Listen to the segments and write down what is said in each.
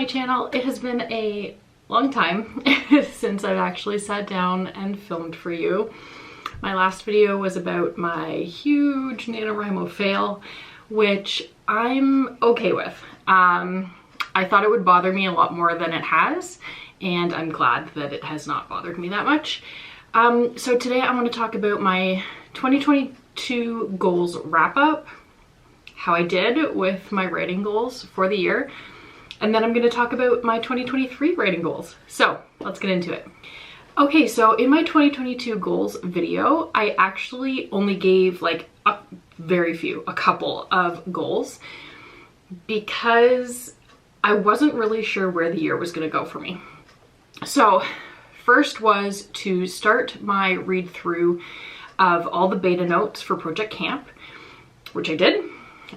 my channel. It has been a long time since I've actually sat down and filmed for you. My last video was about my huge NaNoWriMo fail, which I'm okay with. I thought it would bother me a lot more than it has, and I'm glad that it has not bothered me that much. So today I want to talk about my 2022 goals wrap up, how I did with my writing goals for the year, and then I'm going to talk about my 2023 writing goals. So let's get into it. Okay, so in my 2022 goals video, I actually only gave like a couple of goals, because I wasn't really sure where the year was going to go for me. So first was to start my read through of all the beta notes for Project Camp, which I did.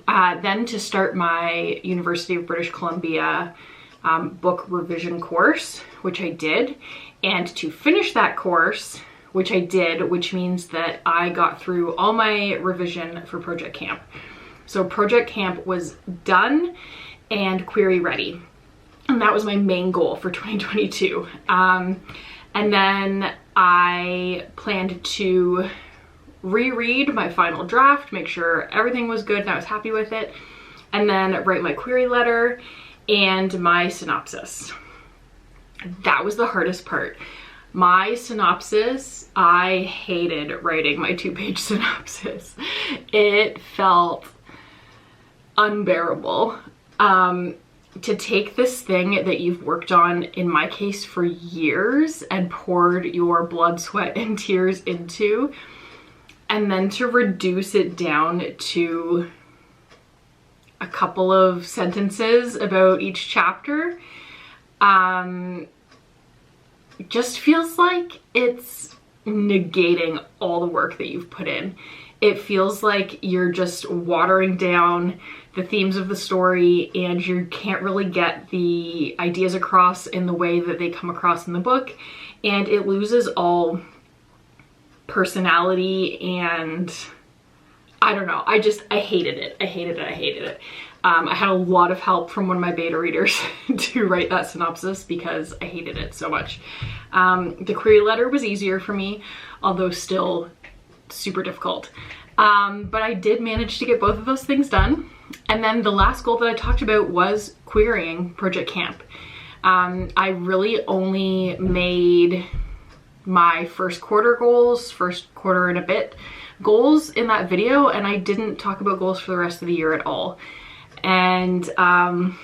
Then to start my University of British Columbia book revision course, which I did. And to finish that course, which I did, which means that I got through all my revision for Project Camp. So Project Camp was done and query ready. And that was my main goal for 2022. And then I planned to reread my final draft, make sure everything was good and I was happy with it, and then write my query letter and my synopsis. That was the hardest part. My synopsis, I hated writing my 2-page synopsis. It felt unbearable. To take this thing that you've worked on, in my case for years, and poured your blood, sweat, and tears into, and then to reduce it down to a couple of sentences about each chapter, just feels like it's negating all the work that you've put in. It feels like you're just watering down the themes of the story, and you can't really get the ideas across in the way that they come across in the book, and it loses all personality, and I don't know, I hated it. I hated it. I had a lot of help from one of my beta readers to write that synopsis because I hated it so much. The query letter was easier for me, although still super difficult. But I did manage to get both of those things done. And then the last goal that I talked about was querying Project Camp. I really only made my first quarter and a bit goals in that video, and I didn't talk about goals for the rest of the year at all. And that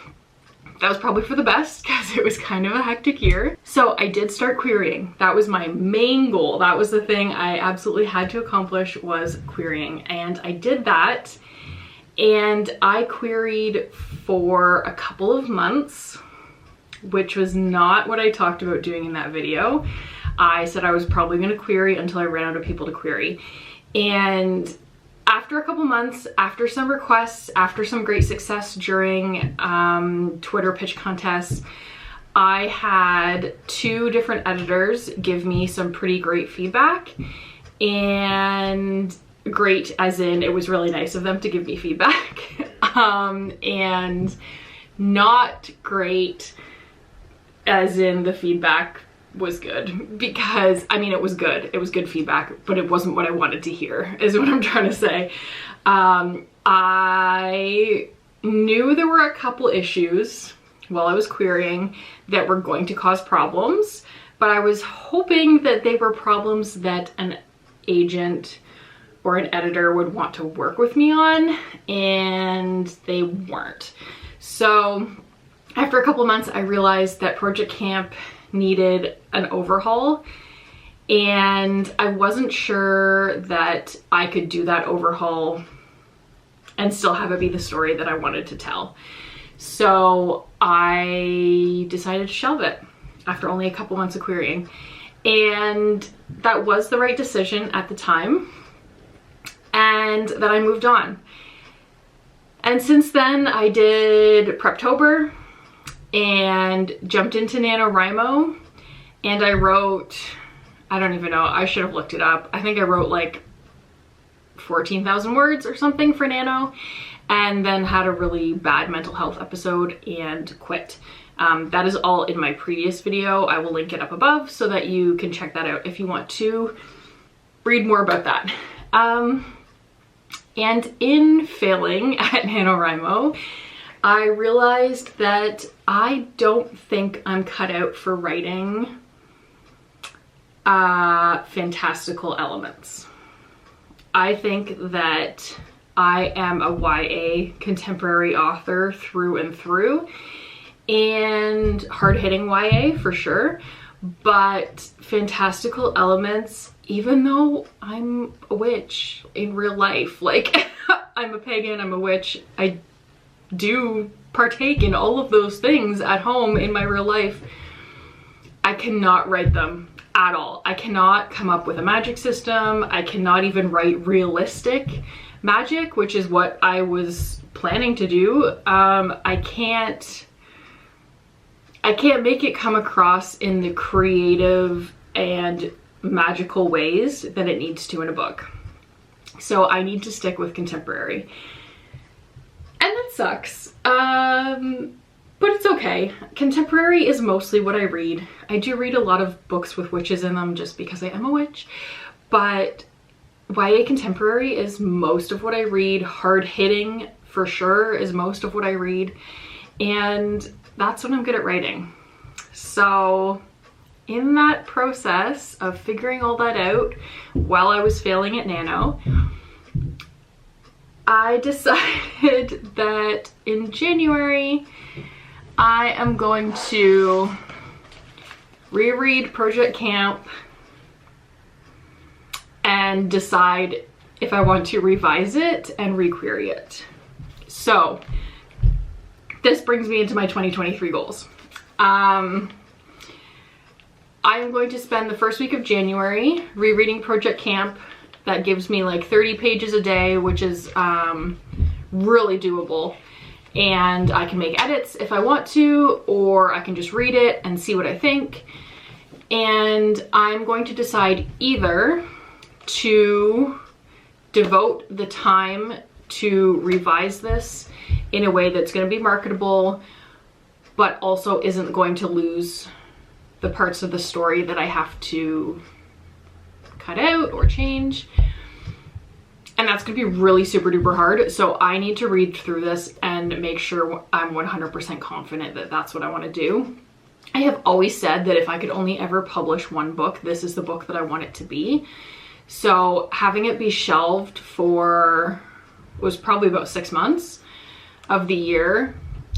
was probably for the best, because it was kind of a hectic year. So I did start querying. That was my main goal. That was the thing I absolutely had to accomplish, was querying. And I did that, and I queried for a couple of months, which was not what I talked about doing in that video. I said I was probably going to query until I ran out of people to query. And after a couple months, after some requests, after some great success during Twitter pitch contests, I had 2 different editors give me some pretty great feedback. And great as in, it was really nice of them to give me feedback. And not great as in the feedback was good, because I mean, it was good feedback, but it wasn't what I wanted to hear, is what I'm trying to say. I knew there were a couple issues while I was querying that were going to cause problems, but I was hoping that they were problems that an agent or an editor would want to work with me on, and they weren't. So after a couple months, I realized that Project Camp needed an overhaul, and I wasn't sure that I could do that overhaul and still have it be the story that I wanted to tell. So I decided to shelve it after only a couple months of querying, and that was the right decision at the time, and then I moved on. And since then I did Preptober and jumped into NaNoWriMo, and I wrote, I don't even know, I should have looked it up. I think I wrote like 14,000 words or something for Nano, and then had a really bad mental health episode and quit. That is all in my previous video. I will link it up above so that you can check that out if you want to read more about that. And in failing at NaNoWriMo, I realized that I don't think I'm cut out for writing fantastical elements. I think that I am a YA contemporary author through and through, and hard-hitting YA for sure, but fantastical elements, even though I'm a witch in real life, like I'm a pagan, I'm a witch, I do partake in all of those things at home in my real life, I cannot write them at all. I cannot come up with a magic system. I cannot even write realistic magic, which is what I was planning to do. I can't make it come across in the creative and magical ways that it needs to in a book. So I need to stick with contemporary. And that sucks. But it's okay. Contemporary is mostly what I read. I do read a lot of books with witches in them just because I am a witch, but YA contemporary is most of what I read. Hard-hitting for sure is most of what I read, and that's what I'm good at writing. So in that process of figuring all that out while I was failing at Nano, I decided that in January I am going to reread Project Camp and decide if I want to revise it and requery it. So this brings me into my 2023 goals. I am going to spend the first week of January rereading Project Camp. That gives me like 30 pages a day, which is really doable. And I can make edits if I want to, or I can just read it and see what I think. And I'm going to decide either to devote the time to revise this in a way that's going to be marketable, but also isn't going to lose the parts of the story that I have to cut out or change. And that's gonna be really super duper hard. So I need to read through this and make sure I'm 100% confident that that's what I wanna do. I have always said that if I could only ever publish one book, this is the book that I want it to be. So having it be shelved for, was probably about 6 months of the year,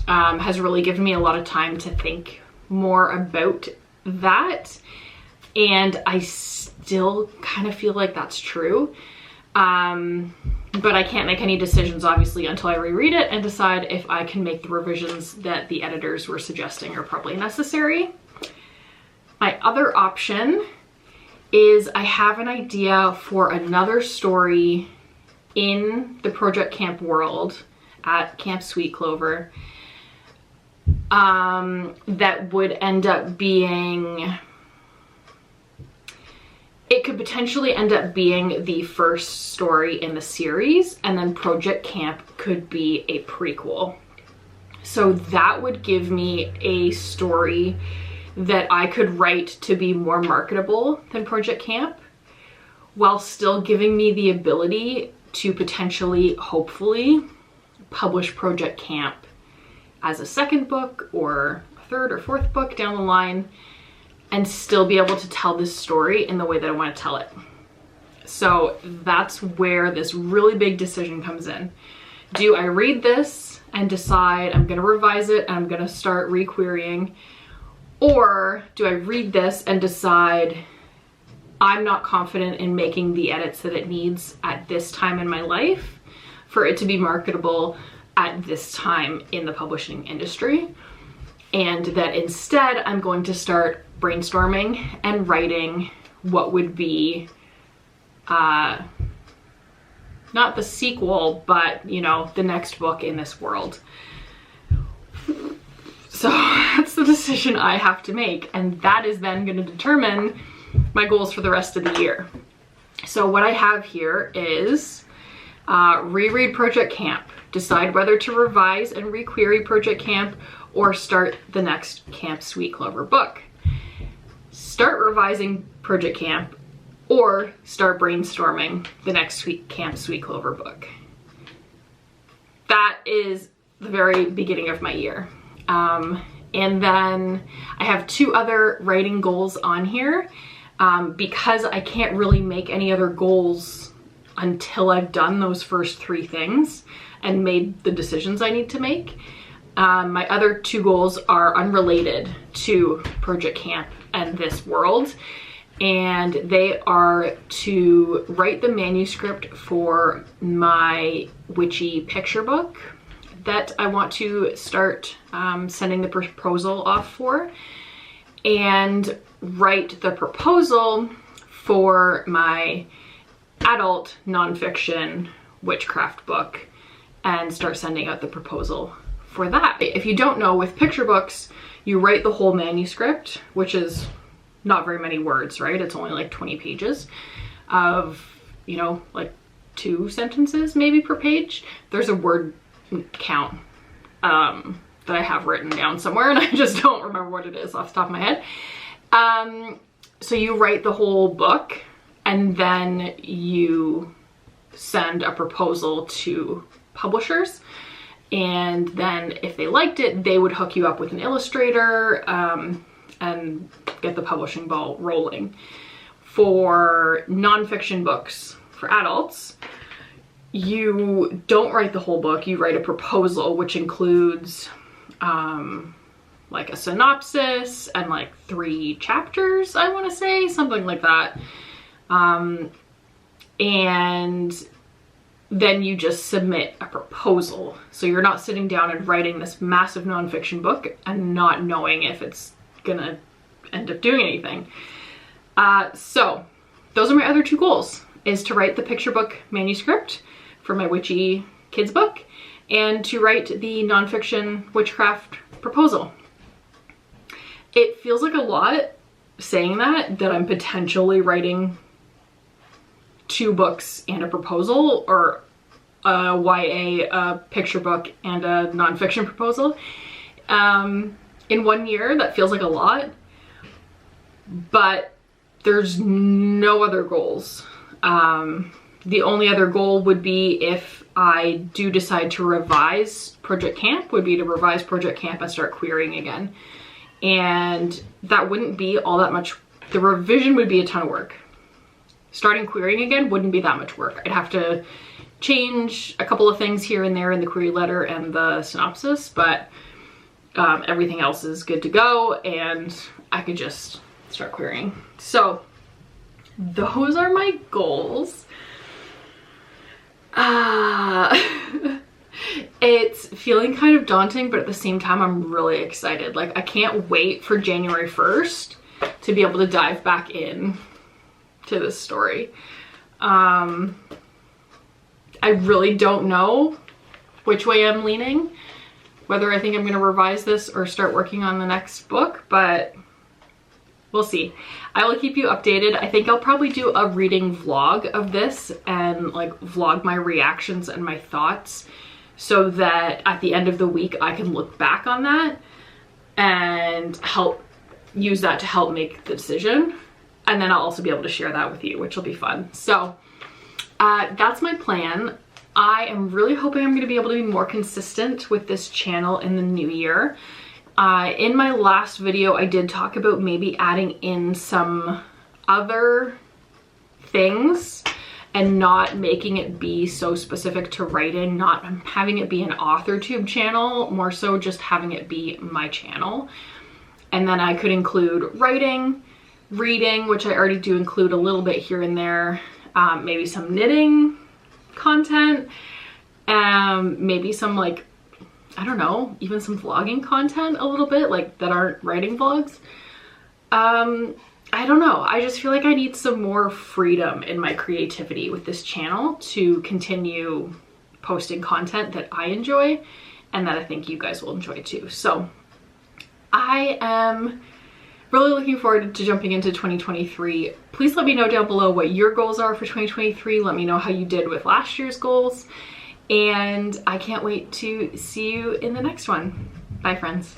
has really given me a lot of time to think more about that. And I still kind of feel like that's true. But I can't make any decisions obviously until I reread it and decide if I can make the revisions that the editors were suggesting are probably necessary. My other option is I have an idea for another story in the Project Camp world at Camp Sweet Clover that would end up being, it could potentially end up being the first story in the series, and then Project Camp could be a prequel. So that would give me a story that I could write to be more marketable than Project Camp, while still giving me the ability to potentially, hopefully, publish Project Camp as a second book or a third or fourth book down the line, and still be able to tell this story in the way that I want to tell it. So that's where this really big decision comes in. Do I read this and decide I'm gonna revise it and I'm gonna start requerying? Or do I read this and decide I'm not confident in making the edits that it needs at this time in my life for it to be marketable at this time in the publishing industry, and that instead I'm going to start brainstorming and writing what would be not the sequel, but you know, the next book in this world. So that's the decision I have to make, and that is then going to determine my goals for the rest of the year. So what I have here is reread Project Camp, decide whether to revise and requery Project Camp, or start the next Camp Sweet Clover book. Start revising Project Camp or start brainstorming the next Camp Sweet Clover book. That is the very beginning of my year. And then I have 2 other writing goals on here because I can't really make any other goals until I've done those first 3 things and made the decisions I need to make. My other 2 goals are unrelated to Project Camp and this world, and they are to write the manuscript for my witchy picture book that I want to start sending the proposal off for, and write the proposal for my adult nonfiction witchcraft book and start sending out the proposal for that. If you don't know, with picture books, you write the whole manuscript, which is not very many words, right? It's only like 20 pages of, you know, like 2 sentences maybe per page. There's a word count that I have written down somewhere, and I just don't remember what it is off the top of my head. So you write the whole book, and then you send a proposal to publishers, and then if they liked it, they would hook you up with an illustrator and get the publishing ball rolling. For nonfiction books for adults, you don't write the whole book, you write a proposal, which includes like a synopsis and like 3 chapters, I want to say, something like that. And then you just submit a proposal. So you're not sitting down and writing this massive nonfiction book and not knowing if it's gonna end up doing anything. So those are my other 2 goals, is to write the picture book manuscript for my witchy kids book and to write the nonfiction witchcraft proposal. It feels like a lot saying that I'm potentially writing 2 books and a proposal, or a YA, a picture book, and a nonfiction proposal. In 1 year, that feels like a lot, but there's no other goals. The only other goal would be, if I do decide to revise Project Camp, would be to revise Project Camp and start querying again. And that wouldn't be all that much. The revision would be a ton of work. Starting querying again wouldn't be that much work. I'd have to change a couple of things here and there in the query letter and the synopsis, but everything else is good to go, and I could just start querying. So those are my goals. It's feeling kind of daunting, but at the same time, I'm really excited. Like, I can't wait for January 1st to be able to dive back in to this story. I really don't know which way I'm leaning, whether I think I'm going to revise this or start working on the next book, but we'll see. I will keep you updated. I think I'll probably do a reading vlog of this and like vlog my reactions and my thoughts, so that at the end of the week I can look back on that and use that to help make the decision. And then I'll also be able to share that with you, which will be fun. So that's my plan. I am really hoping I'm going to be able to be more consistent with this channel in the new year. In my last video, I did talk about maybe adding in some other things and not making it be so specific to writing, not having it be an AuthorTube channel, more so just having it be my channel. And then I could include writing, reading, which I already do include a little bit here and there, maybe some knitting content, maybe some, like, I don't know, even some vlogging content a little bit, like, that aren't writing vlogs. I don't know, I just feel like I need some more freedom in my creativity with this channel to continue posting content that I enjoy and that I think you guys will enjoy too. So I am really looking forward to jumping into 2023. Please let me know down below what your goals are for 2023. Let me know how you did with last year's goals. And I can't wait to see you in the next one. Bye, friends.